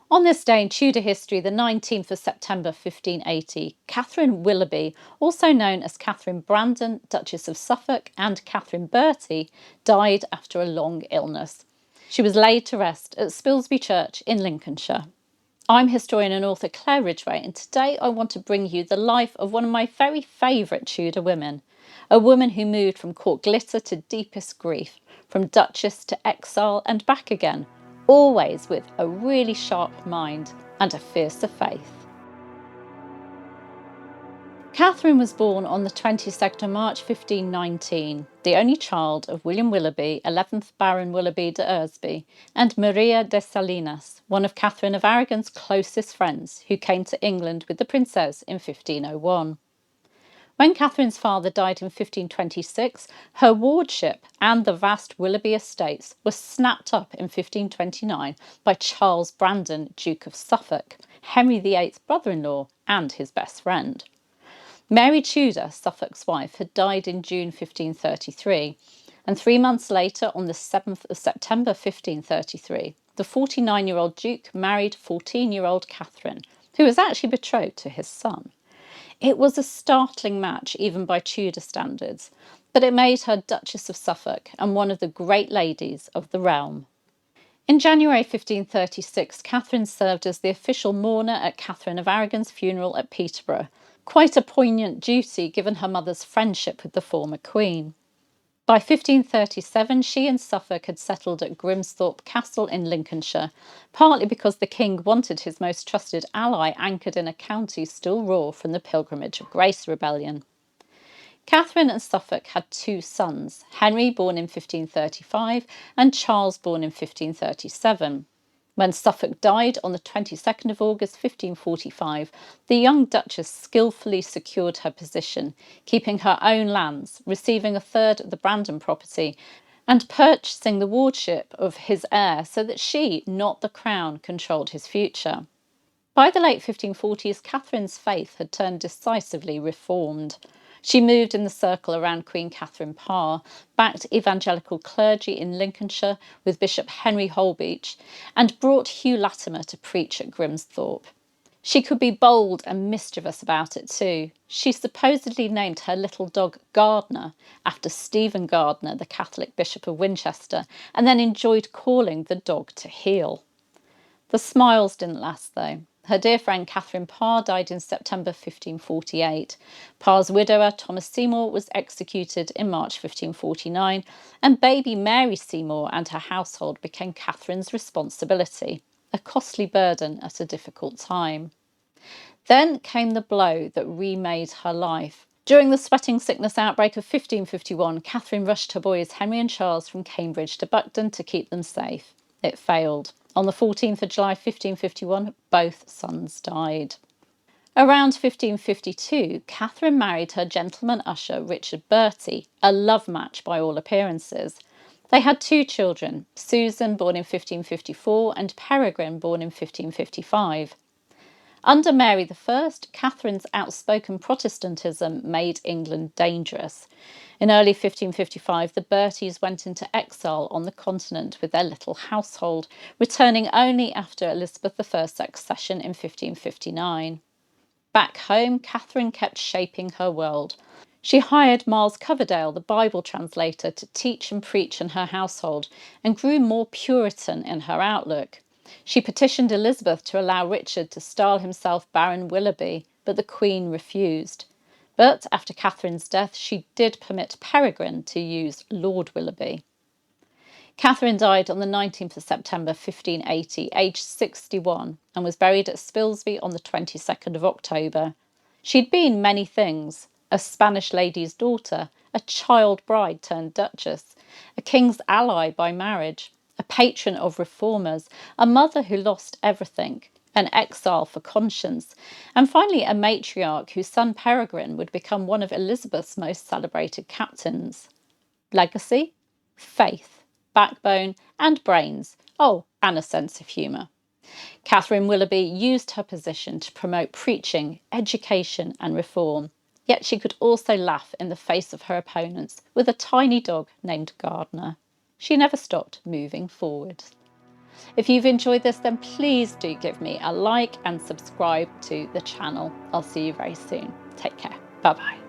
On this day in Tudor history, the 19th of September 1580, Katherine Willoughby, also known as Katherine Brandon, Duchess of Suffolk, and Katherine Bertie, died after a long illness. She was laid to rest at Spilsby Church in Lincolnshire. I'm historian and author Claire Ridgway, and today I want to bring you the life of one of my very favourite Tudor women, a woman who moved from court glitter to deepest grief, from duchess to exile and back again, always with a really sharp mind and a fiercer faith. Catherine was born on the 22nd of March 1519, the only child of William Willoughby, 11th Baron Willoughby de Eresby, and Maria de Salinas, one of Catherine of Aragon's closest friends, who came to England with the princess in 1501. When Catherine's father died in 1526, her wardship and the vast Willoughby estates were snapped up in 1529 by Charles Brandon, Duke of Suffolk, Henry VIII's brother-in-law and his best friend. Mary Tudor, Suffolk's wife, had died in June 1533, and 3 months later, on the 7th of September 1533, the 49-year-old Duke married 14-year-old Catherine, who was actually betrothed to his son. It was a startling match even by Tudor standards, but it made her Duchess of Suffolk and one of the great ladies of the realm. In January 1536, Catherine served as the official mourner at Catherine of Aragon's funeral at Peterborough, quite a poignant duty given her mother's friendship with the former queen. By 1537, she and Suffolk had settled at Grimsthorpe Castle in Lincolnshire, partly because the king wanted his most trusted ally anchored in a county still raw from the Pilgrimage of Grace rebellion. Catherine and Suffolk had 2 sons, Henry, born in 1535, and Charles, born in 1537. When Suffolk died on the 22nd of August 1545, the young Duchess skillfully secured her position, keeping her own lands, receiving a third of the Brandon property, and purchasing the wardship of his heir so that she, not the crown, controlled his future. By the late 1540s, Catherine's faith had turned decisively reformed. She moved in the circle around Queen Catherine Parr, backed evangelical clergy in Lincolnshire with Bishop Henry Holbeach, and brought Hugh Latimer to preach at Grimsthorpe. She could be bold and mischievous about it too. She supposedly named her little dog Gardner after Stephen Gardner, the Catholic Bishop of Winchester, and then enjoyed calling the dog to heel. The smiles didn't last though. Her dear friend Catherine Parr died in September 1548. Parr's widower, Thomas Seymour, was executed in March 1549, and baby Mary Seymour and her household became Catherine's responsibility, a costly burden at a difficult time. Then came the blow that remade her life. During the sweating sickness outbreak of 1551, Catherine rushed her boys Henry and Charles from Cambridge to Buckden to keep them safe. It failed. On the 14th of July 1551, both sons died. Around 1552, Catherine married her gentleman usher Richard Bertie, a love match by all appearances. They had 2 children, Susan, born in 1554, and Peregrine, born in 1555. Under Mary I, Catherine's outspoken Protestantism made England dangerous. In early 1555, the Berties went into exile on the continent with their little household, returning only after Elizabeth I's accession in 1559. Back home, Catherine kept shaping her world. She hired Miles Coverdale, the Bible translator, to teach and preach in her household, and grew more Puritan in her outlook. She petitioned Elizabeth to allow Richard to style himself Baron Willoughby, but the Queen refused. But after Catherine's death, she did permit Peregrine to use Lord Willoughby. Catherine died on the 19th of September 1580, aged 61, and was buried at Spilsby on the 22nd of October. She'd been many things: a Spanish lady's daughter, a child bride turned duchess, a king's ally by marriage, a patron of reformers, a mother who lost everything, an exile for conscience, and finally a matriarch whose son Peregrine would become one of Elizabeth's most celebrated captains. Legacy, faith, backbone and brains. Oh, and a sense of humour. Catherine Willoughby used her position to promote preaching, education and reform, yet she could also laugh in the face of her opponents with a tiny dog named Gardner. She never stopped moving forward. If you've enjoyed this, then please do give me a like and subscribe to the channel. I'll see you very soon. Take care. Bye bye.